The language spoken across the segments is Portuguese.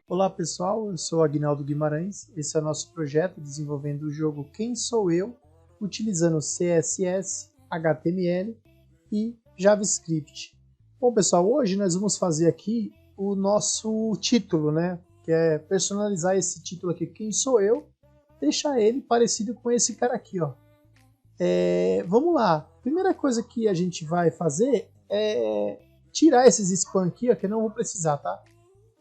Olá pessoal, eu sou Aguinaldo Guimarães, esse é o nosso projeto desenvolvendo o jogo Quem Sou Eu, utilizando CSS, HTML e JavaScript. Bom pessoal, hoje nós vamos fazer aqui o nosso título, né? Que é personalizar esse título aqui, Quem Sou Eu, deixar ele parecido com esse cara aqui, ó. Vamos lá, primeira coisa que a gente vai fazer é tirar esses spam aqui, ó, que eu não vou precisar, tá?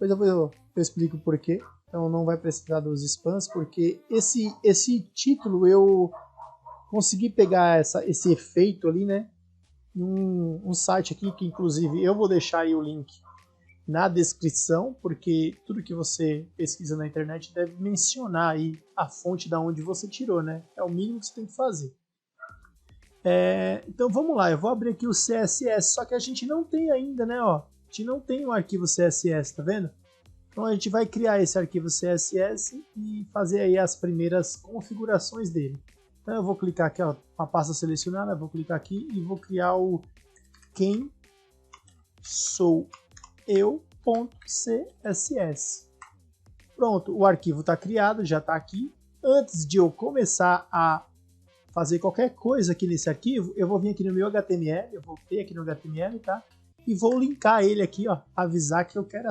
Depois eu explico por quê. Então não vai precisar dos spams, porque esse título eu consegui pegar esse efeito ali, né? Em um site aqui que inclusive eu vou deixar aí o link na descrição, porque tudo que você pesquisa na internet deve mencionar aí a fonte da onde você tirou, né? É o mínimo que você tem que fazer. Então vamos lá, eu vou abrir aqui o CSS, só que a gente não tem ainda, né? Ó, a gente não tem o arquivo CSS, tá vendo? Então a gente vai criar esse arquivo CSS e fazer aí as primeiras configurações dele. Então eu vou clicar aqui, ó, a pasta selecionada, vou clicar aqui e vou criar o Quem Sou Eu.css. Pronto, o arquivo está criado, já está aqui. Antes de eu começar a fazer qualquer coisa aqui nesse arquivo, eu vou vir aqui no meu HTML, eu voltei aqui no HTML, tá? E vou linkar ele aqui, ó, avisar que eu quero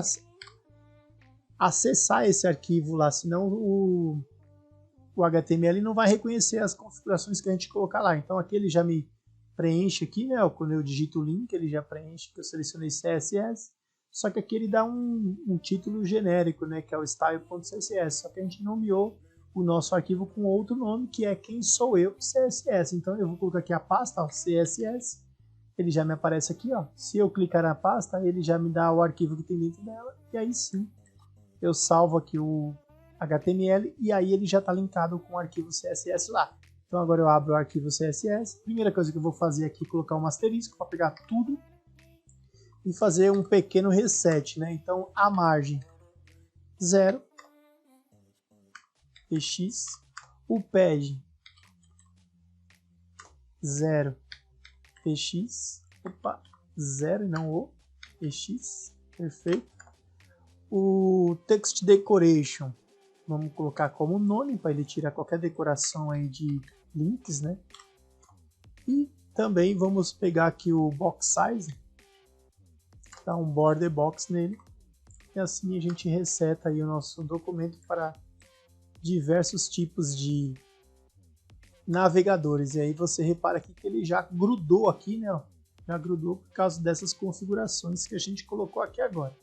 acessar esse arquivo lá, senão o HTML não vai reconhecer as configurações que a gente colocar lá. Então aqui ele já me preenche aqui, né? Quando eu digito o link, ele já preenche que eu selecionei CSS. Só que aqui ele dá um título genérico, né? Que é o style.css. Só que a gente nomeou o nosso arquivo com outro nome, que é Quem Sou Eu CSS. Então eu vou colocar aqui a pasta, ó, CSS. Ele já me aparece aqui, ó. Se eu clicar na pasta, ele já me dá o arquivo que tem dentro dela. E aí sim, eu salvo aqui o HTML e aí ele já está linkado com o arquivo CSS lá. Então agora eu abro o arquivo CSS. Primeira coisa que eu vou fazer aqui é colocar um asterisco para pegar tudo e fazer um pequeno reset, né? Então a margem 0, px, o pad 0, px, opa, 0 e não o px, perfeito. O text decoration, vamos colocar como nome para ele tirar qualquer decoração aí de links, né? E também vamos pegar aqui o box size, dar um border box nele, e assim a gente reseta aí o nosso documento para diversos tipos de navegadores. E aí você repara aqui que ele já grudou aqui, né? Já grudou por causa dessas configurações que a gente colocou aqui agora.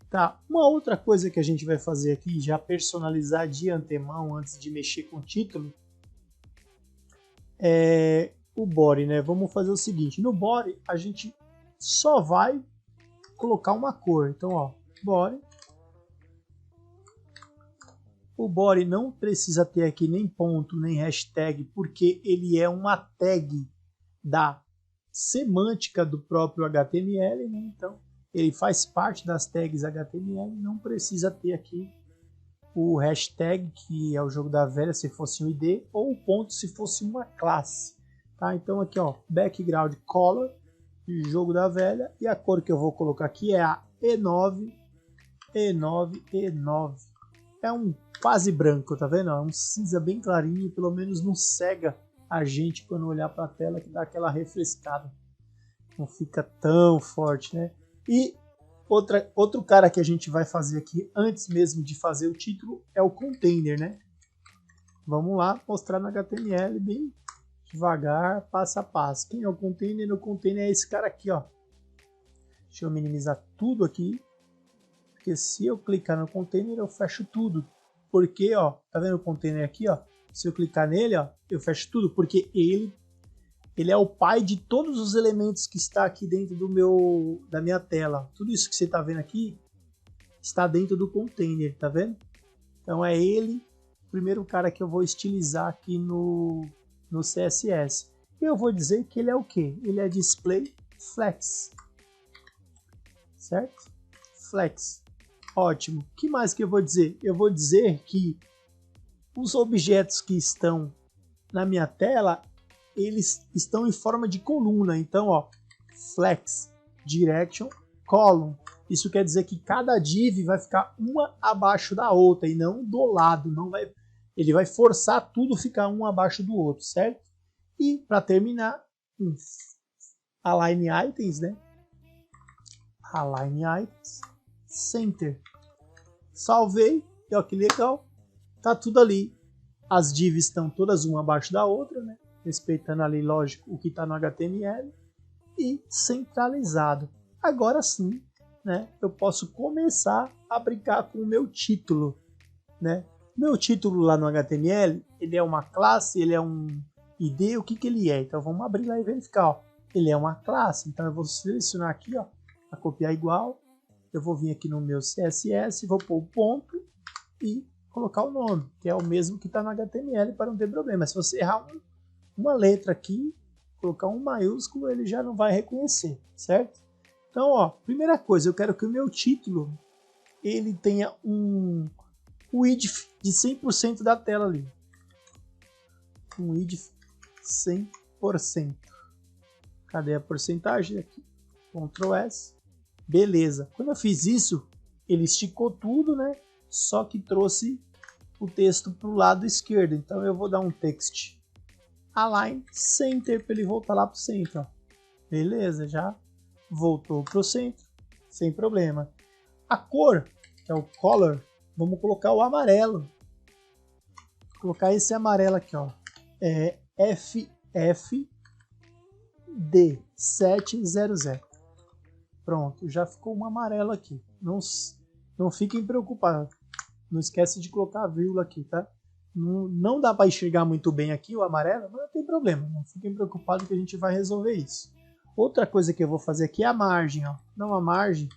Tá, uma outra coisa que a gente vai fazer aqui, já personalizar de antemão antes de mexer com o título, é o body, né? Vamos fazer o seguinte, no body a gente só vai colocar uma cor. Então, ó, body. O body não precisa ter aqui nem ponto, nem hashtag, porque ele é uma tag da semântica do próprio HTML, né? Então, ele faz parte das tags HTML, não precisa ter aqui o hashtag, que é o jogo da velha, se fosse um ID, ou o ponto se fosse uma classe. Tá? Então aqui, ó, background color, jogo da velha, e a cor que eu vou colocar aqui é a E9, E9, E9. É um quase branco, tá vendo? É um cinza bem clarinho, pelo menos não cega a gente quando olhar para a tela, que dá aquela refrescada. Não fica tão forte, né? E outro cara que a gente vai fazer aqui, antes mesmo de fazer o título, é o container, né? Vamos lá, mostrar no HTML bem devagar, passo a passo. Quem é o container? O container é esse cara aqui, ó. Deixa eu minimizar tudo aqui, porque se eu clicar no container, eu fecho tudo. Porque, ó, tá vendo o container aqui, ó? Se eu clicar nele, ó, eu fecho tudo, porque ele é o pai de todos os elementos que está aqui dentro da minha tela. Tudo isso que você está vendo aqui está dentro do container, tá vendo? Então é ele, o primeiro cara que eu vou estilizar aqui no CSS. E eu vou dizer que ele é o quê? Ele é display flex, certo? Flex, ótimo. O que mais que eu vou dizer? Eu vou dizer que os objetos que estão na minha tela, eles estão em forma de coluna. Então, ó, flex direction column. Isso quer dizer que cada div vai ficar uma abaixo da outra e não do lado. Ele vai forçar tudo ficar um abaixo do outro, certo? E para terminar, align items, né? Align items, center. Salvei, e ó que legal, tá tudo ali. As divs estão todas uma abaixo da outra, né? Respeitando ali, lógico, o que está no HTML e centralizado. Agora sim, né? Eu posso começar a brincar com o meu título, né? Meu título lá no HTML, ele é uma classe, ele é um ID, o que ele é? Então vamos abrir lá e verificar, ó. Ele é uma classe, então eu vou selecionar aqui, ó, para copiar igual. Eu vou vir aqui no meu CSS, vou pôr o ponto e colocar o nome, que é o mesmo que está no HTML, para não ter problema. Se você errar uma letra aqui, colocar um maiúsculo, ele já não vai reconhecer, certo? Então, ó, primeira coisa, eu quero que o meu título ele tenha um width de 100% da tela ali. Um width 100%. Cadê a porcentagem aqui? Ctrl S. Beleza. Quando eu fiz isso, ele esticou tudo, né? Só que trouxe o texto para o lado esquerdo. Então eu vou dar um text align center para ele voltar lá para o centro. Ó. Beleza, já voltou para o centro, sem problema. A cor, que é o color, vamos colocar o amarelo. Vou colocar esse amarelo aqui, ó. É FFD700. Pronto, já ficou um amarelo aqui. Não fiquem preocupados. Não esquece de colocar a vírgula aqui, tá? Não dá para enxergar muito bem aqui o amarelo, mas não tem problema. Não fiquem preocupados que a gente vai resolver isso. Outra coisa que eu vou fazer aqui é a margem, ó. Dá uma margem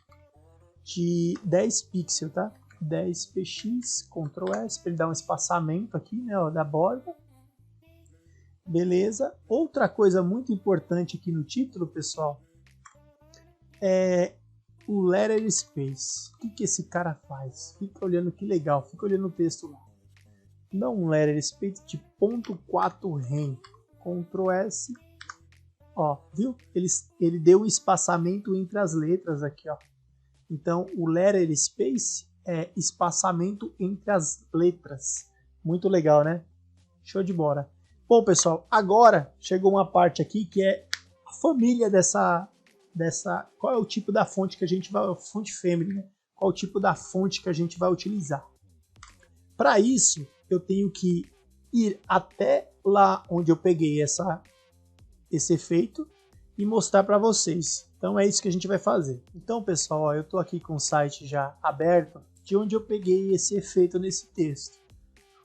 de 10 pixels, tá? 10 px, Ctrl S, para ele dar um espaçamento aqui, né, ó, da borda. Beleza. Outra coisa muito importante aqui no título, pessoal, é o letter space. O que esse cara faz? Fica olhando que legal, fica olhando o texto lá. Dá um letter space de 0.4 rem. Ctrl S. Ó, viu? Ele deu um espaçamento entre as letras aqui, ó. Então, o letter space é espaçamento entre as letras. Muito legal, né? Show de bola. Bom, pessoal, agora chegou uma parte aqui que é a família dessa qual é o tipo da fonte que a gente vai, fonte family, né? Qual o tipo da fonte que a gente vai utilizar. Para isso, eu tenho que ir até lá onde eu peguei esse efeito e mostrar para vocês. Então é isso que a gente vai fazer. Então, pessoal, ó, eu estou aqui com o site já aberto de onde eu peguei esse efeito nesse texto.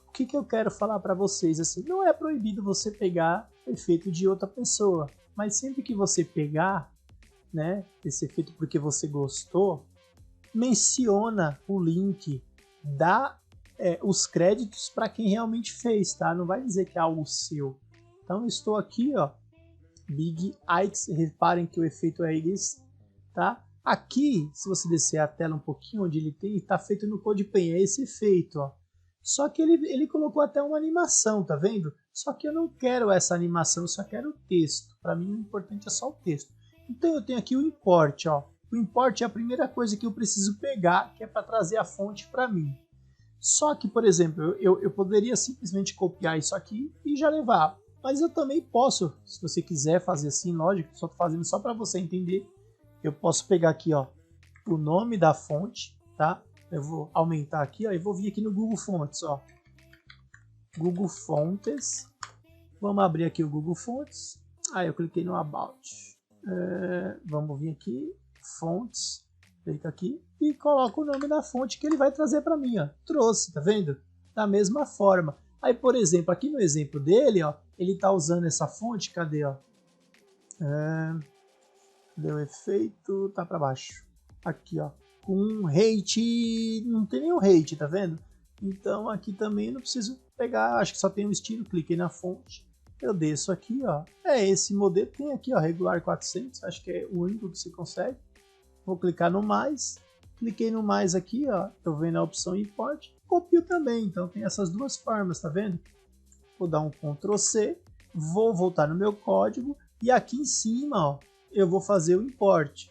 O que eu quero falar para vocês? Assim, não é proibido você pegar o efeito de outra pessoa, mas sempre que você pegar, né, esse efeito porque você gostou, menciona o link, dá os créditos para quem realmente fez, tá? Não vai dizer que é algo seu. Então eu estou aqui, ó, Big Ix, reparem que o efeito é esse, tá? Aqui, se você descer a tela um pouquinho, onde ele tem, está feito no CodePen, é esse efeito, ó. Só que ele colocou até uma animação, tá vendo? Só que eu não quero essa animação, eu só quero o texto. Para mim o importante é só o texto. Então eu tenho aqui o import, ó. O import é a primeira coisa que eu preciso pegar, que é para trazer a fonte para mim. Só que, por exemplo, eu poderia simplesmente copiar isso aqui e já levar. Mas eu também posso, se você quiser fazer assim, lógico, só tô fazendo só para você entender. Eu posso pegar aqui, ó, o nome da fonte, tá? Eu vou aumentar aqui, ó, e vou vir aqui no Google Fontes, ó. Google Fontes. Vamos abrir aqui o Google Fontes. Aí eu cliquei no About. Vamos vir aqui, Fontes. Clica aqui e coloca o nome da fonte que ele vai trazer para mim, ó. Trouxe, tá vendo? Da mesma forma. Aí, por exemplo, aqui no exemplo dele, ó, ele tá usando essa fonte, cadê, ó? Cadê o efeito? Tá para baixo. Aqui, ó. Com rate, não tem nenhum rate, tá vendo? Então aqui também não preciso pegar, acho que só tem um estilo, cliquei na fonte, eu desço aqui, ó. Esse modelo tem aqui, ó, regular 400, acho que é o único que você consegue. Vou clicar no mais, cliquei no mais aqui, ó, tô vendo a opção import, copio também, então tem essas duas formas, tá vendo? Vou dar um Ctrl C, vou voltar no meu código e aqui em cima, ó, eu vou fazer o import,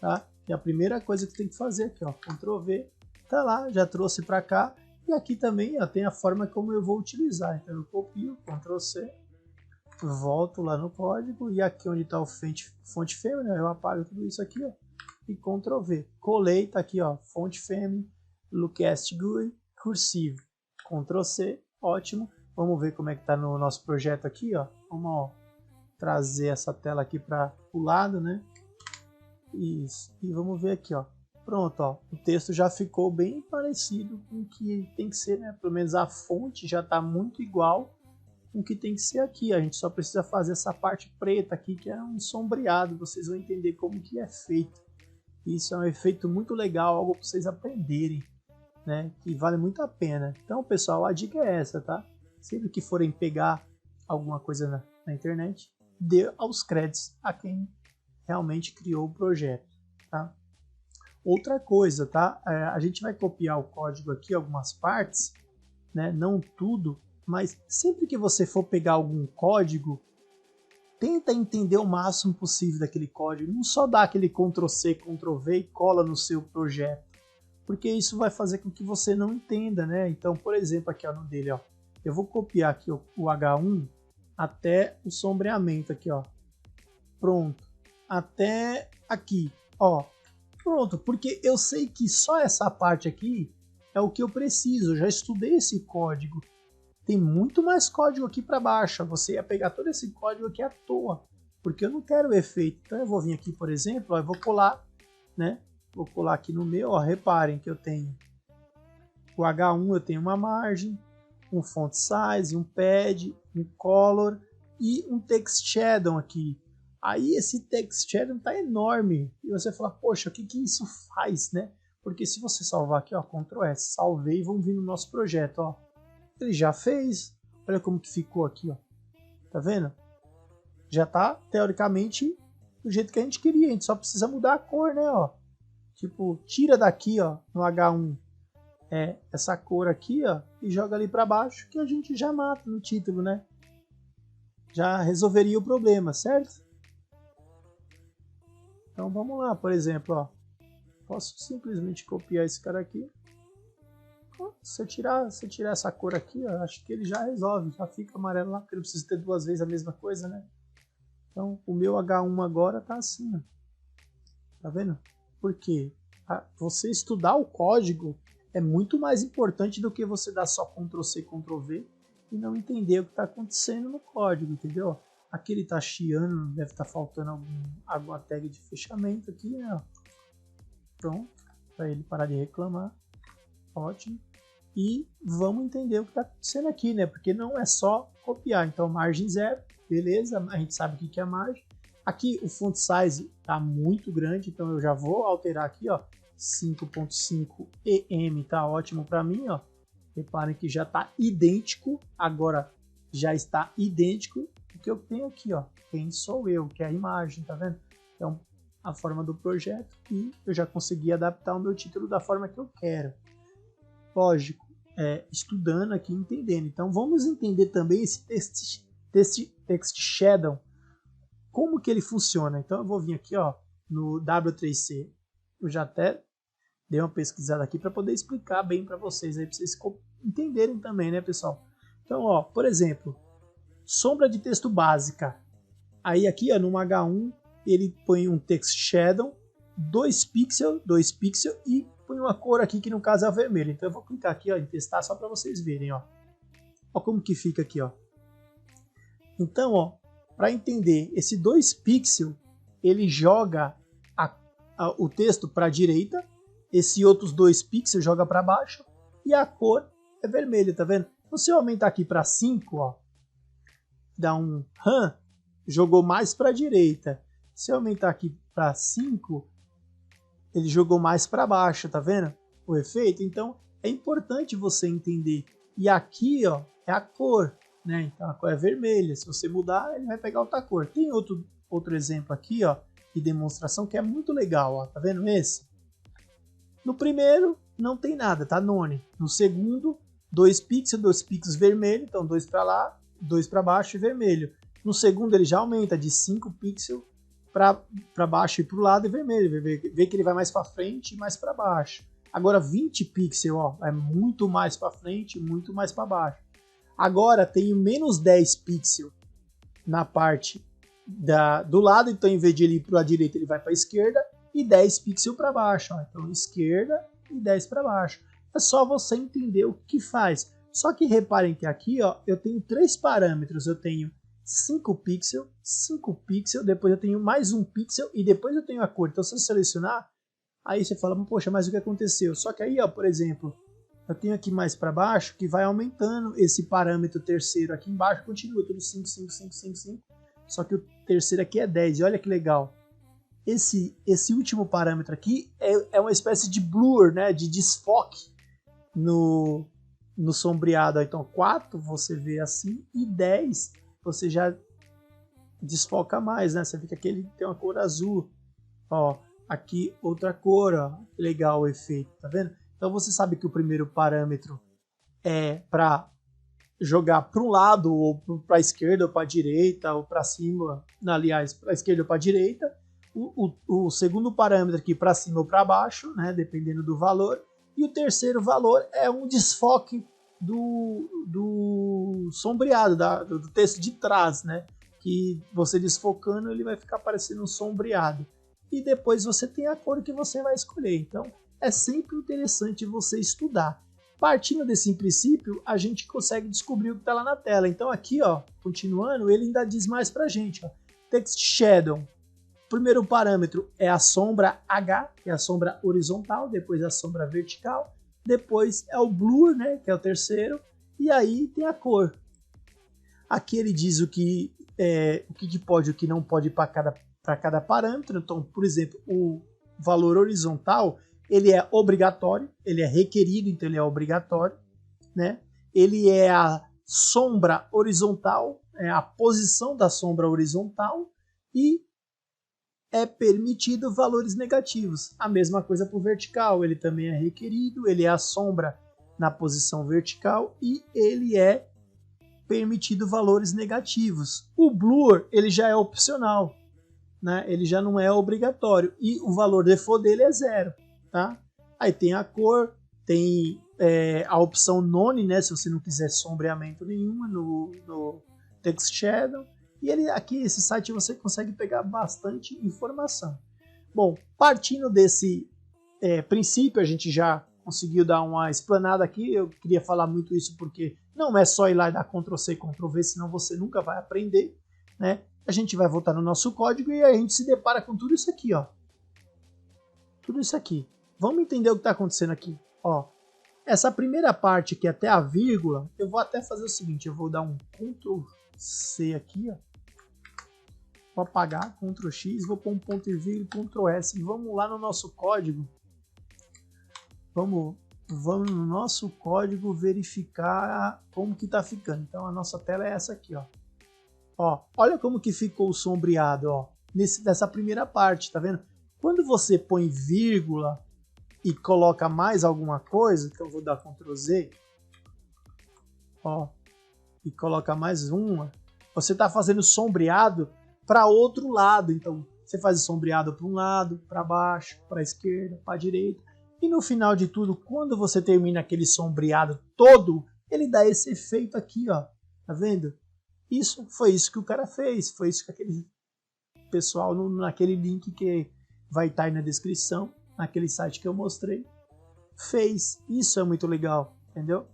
tá? E a primeira coisa que tem que fazer aqui, ó, Ctrl V, tá lá, já trouxe para cá. E aqui também, ó, tem a forma como eu vou utilizar. Então eu copio, Ctrl C, volto lá no código e aqui onde está o fonte family, eu apago tudo isso aqui, ó, e Ctrl V. Colei, tá aqui, ó, fonte family, Lookast GUI, cursivo. Ctrl C, ótimo. Vamos ver como é que está no nosso projeto aqui, ó. Vamos, ó, trazer essa tela aqui para o lado, né? Isso. E vamos ver aqui, ó. Pronto, ó. O texto já ficou bem parecido com o que tem que ser, né? Pelo menos a fonte já está muito igual com o que tem que ser aqui. A gente só precisa fazer essa parte preta aqui, que é um sombreado. Vocês vão entender como que é feito. Isso é um efeito muito legal, algo para vocês aprenderem, né? Que vale muito a pena. Então, pessoal, a dica é essa, tá? Sempre que forem pegar alguma coisa na internet, dê aos créditos a quem realmente criou o projeto, tá? Outra coisa, tá? A gente vai copiar o código aqui, algumas partes, né? Não tudo, mas sempre que você for pegar algum código, tenta entender o máximo possível daquele código. Não só dá aquele Ctrl C, Ctrl V e cola no seu projeto, porque isso vai fazer com que você não entenda, né? Então, por exemplo, aqui ó, no dele, ó, eu vou copiar aqui o H1 até o sombreamento aqui, ó. Pronto. Até aqui, ó. Pronto, porque eu sei que só essa parte aqui é o que eu preciso. Eu já estudei esse código. Tem muito mais código aqui para baixo. Você ia pegar todo esse código aqui à toa, porque eu não quero o efeito. Então eu vou vir aqui, por exemplo, ó, eu vou colar, né? Vou colar aqui no meu, ó, reparem que eu tenho o H1, eu tenho uma margem, um font size, um pad, um color e um text shadow aqui. Aí esse text shadow tá enorme e você fala, poxa, o que que isso faz, né? Porque se você salvar aqui, ó, Ctrl S, salvei e vamos vir no nosso projeto, ó. Ele já fez, olha como que ficou aqui, ó. Tá vendo? Já tá teoricamente do jeito que a gente queria, a gente só precisa mudar a cor, né, ó. Tipo, tira daqui, ó, no H1 essa cor aqui, ó, e joga ali para baixo, que a gente já mata no título, né? Já resolveria o problema, certo? Então vamos lá, por exemplo, ó, posso simplesmente copiar esse cara aqui. Se eu tirar essa cor aqui, ó, acho que ele já resolve, já fica amarelo lá, porque não precisa ter duas vezes a mesma coisa, né? Então o meu H1 agora tá assim, ó. Tá vendo? Porque você estudar o código é muito mais importante do que você dar só Ctrl C, Ctrl V e não entender o que está acontecendo no código, entendeu? Aqui ele está chiando, deve estar faltando alguma tag de fechamento aqui, né? Pronto, para ele parar de reclamar. Ótimo. E vamos entender o que está acontecendo aqui, né? Porque não é só copiar. Então, margem 0, beleza, a gente sabe o que é a margem. Aqui o font size está muito grande, então eu já vou alterar aqui, ó, 5.5 EM, tá ótimo para mim, ó. Reparem que já está idêntico, agora já está idêntico o que eu tenho aqui, ó. Quem sou eu, que é a imagem, tá vendo? Então, a forma do projeto e eu já consegui adaptar o meu título da forma que eu quero. Lógico, estudando aqui, entendendo. Então, vamos entender também esse text shadow, como que ele funciona. Então eu vou vir aqui, ó, no W3C, eu já até dei uma pesquisada aqui para poder explicar bem para vocês, aí para vocês entenderem também, né, pessoal? Então, ó, por exemplo, sombra de texto básica. Aí aqui, ó, no H1, ele põe um text shadow, 2 pixels e põe uma cor aqui que no caso é a vermelha. Então eu vou clicar aqui, ó, em testar só para vocês verem, ó. Ó como que fica aqui, ó. Então, ó, para entender, esse 2 pixels, ele joga o texto para a direita, esse outros 2 pixels joga para baixo, e a cor é vermelha, tá vendo? Então, se eu aumentar aqui para 5, ó, dá um RAM, jogou mais para a direita. Se eu aumentar aqui para 5, ele jogou mais para baixo, tá vendo? O efeito? Então, é importante você entender. E aqui, ó, é a cor, né? Então a cor é vermelha. Se você mudar, ele vai pegar outra cor. Tem outro exemplo aqui, ó, de demonstração que é muito legal, ó. Tá vendo esse? No primeiro não tem nada, tá none. No segundo, 2 pixels vermelho, então 2 para lá, 2 para baixo e vermelho. No segundo ele já aumenta de 5 pixels para baixo e para o lado é vermelho, vê que ele vai mais para frente e mais para baixo. Agora 20 pixels, ó, é muito mais para frente, muito mais para baixo. Agora tenho menos 10 pixels na parte do lado, então em vez de ele ir para a direita, ele vai para a esquerda, e 10 pixels para baixo. Ó. Então esquerda e 10 para baixo. É só você entender o que faz. Só que reparem que aqui, ó, eu tenho 3 parâmetros. Eu tenho 5 pixels, depois eu tenho mais 1 pixel e depois eu tenho a cor. Então se eu selecionar, aí você fala, poxa, mas o que aconteceu? Só que aí, ó, por exemplo, eu tenho aqui mais para baixo que vai aumentando esse parâmetro terceiro aqui embaixo, continua tudo 5, 5, 5, 5, 5. Só que o terceiro aqui é 10, e olha que legal. Esse último parâmetro aqui é uma espécie de blur, né, de desfoque no sombreado. Então 4 você vê assim, e 10 você já desfoca mais, né? Você vê que aqui ele tem uma cor azul. Ó, aqui outra cor, ó. Legal o efeito, tá vendo? Então você sabe que o primeiro parâmetro é para jogar para um lado, ou para a esquerda, ou para a direita, ou para cima, aliás, para a esquerda ou para a direita. O segundo parâmetro aqui para cima ou para baixo, né? Dependendo do valor. E o terceiro valor é um desfoque do sombreado, do texto de trás, né? Que você desfocando ele vai ficar parecendo um sombreado. E depois você tem a cor que você vai escolher. Então é sempre interessante você estudar. Partindo desse princípio, a gente consegue descobrir o que está lá na tela. Então aqui, ó, continuando, ele ainda diz mais pra gente. Ó, Text Shadow. O primeiro parâmetro é a sombra H, que é a sombra horizontal, depois a sombra vertical. Depois é o Blur, né, que é o terceiro, e aí tem a cor. Aqui ele diz o que pode e o que não pode para cada parâmetro. Então, por exemplo, o valor horizontal, ele é obrigatório, ele é requerido, então ele é obrigatório, né? Ele é a sombra horizontal, é a posição da sombra horizontal, e é permitido valores negativos. A mesma coisa para o vertical, ele também é requerido, ele é a sombra na posição vertical e ele é permitido valores negativos. O blur, ele já é opcional, né? Ele já não é obrigatório e o valor default dele é 0, tá? Aí tem a cor, tem a opção none, né? Se você não quiser sombreamento nenhum no Text Shadow. E aqui, esse site, você consegue pegar bastante informação. Bom, partindo desse princípio, a gente já conseguiu dar uma explanada aqui. Eu queria falar muito isso porque não é só ir lá e dar Ctrl+C, Ctrl+V, senão você nunca vai aprender, né? A gente vai voltar no nosso código e a gente se depara com tudo isso aqui, ó. Tudo isso aqui. Vamos entender o que está acontecendo aqui, ó. Essa primeira parte aqui, até a vírgula, eu vou até fazer o seguinte, eu vou dar um Ctrl+C aqui, ó. Vou apagar, Ctrl+X, vou pôr um ponto e vírgula, Ctrl+S. Vamos lá no nosso código. Vamos no nosso código verificar como que tá ficando. Então a nossa tela é essa aqui, ó. Ó, olha como que ficou o sombreado, ó. Nessa primeira parte, tá vendo? Quando você põe vírgula e coloca mais alguma coisa, então eu vou dar Ctrl+Z, ó, e coloca mais uma, você está fazendo sombreado para outro lado. Então você faz o sombreado para um lado, para baixo, para a esquerda, para a direita. E no final de tudo, quando você termina aquele sombreado todo, ele dá esse efeito aqui, ó. Tá vendo? Isso foi isso que o cara fez. Foi isso que aquele pessoal naquele link que vai estar aí na descrição, naquele site que eu mostrei, fez. Isso é muito legal, entendeu?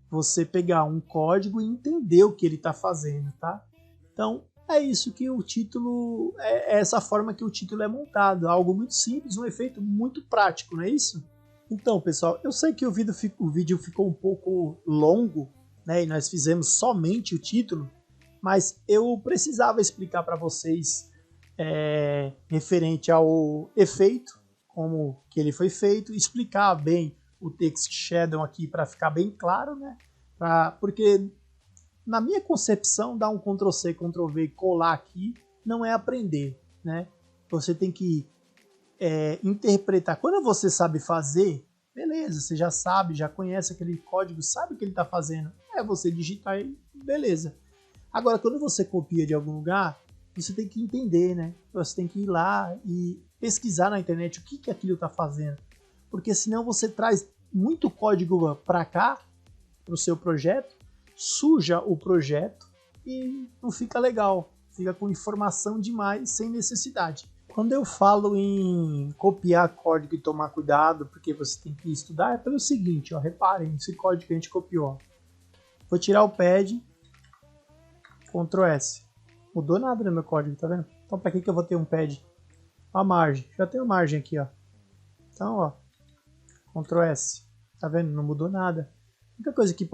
Você pegar um código e entender o que ele está fazendo, tá? Então, é isso que o título, é essa forma que o título é montado, algo muito simples, um efeito muito prático, não é isso? Então, pessoal, eu sei que o vídeo ficou um pouco longo, né, e nós fizemos somente o título, mas eu precisava explicar para vocês referente ao efeito, como que ele foi feito, explicar bem o Text Shadow aqui para ficar bem claro, né? Porque na minha concepção, dar um Ctrl+C, Ctrl+V e colar aqui não é aprender, né? Você tem que interpretar. Quando você sabe fazer, beleza, você já sabe, já conhece aquele código, sabe o que ele está fazendo. É você digitar e beleza. Agora, quando você copia de algum lugar, você tem que entender, né? Você tem que ir lá e pesquisar na internet o que aquilo está fazendo. Porque senão você traz muito código para cá, para o seu projeto, suja o projeto e não fica legal. Fica com informação demais, sem necessidade. Quando eu falo em copiar código e tomar cuidado, porque você tem que estudar, é pelo seguinte, ó, reparem, esse código que a gente copiou. Ó. Vou tirar o pad, Ctrl S. Mudou nada no meu código, tá vendo? Então para que eu vou ter um pad? A margem, já tem a margem aqui, ó. Então, ó, Ctrl S. Tá vendo? Não mudou nada. A única coisa que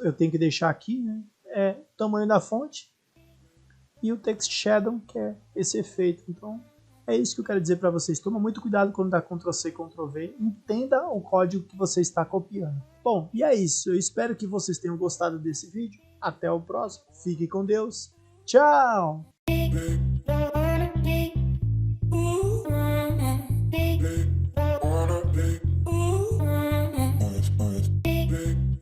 eu tenho que deixar aqui, né, é o tamanho da fonte e o text shadow, que é esse efeito. Então, é isso que eu quero dizer para vocês. Toma muito cuidado quando dá Ctrl C, Ctrl V. Entenda o código que você está copiando. Bom, e é isso. Eu espero que vocês tenham gostado desse vídeo. Até o próximo. Fique com Deus. Tchau! Big.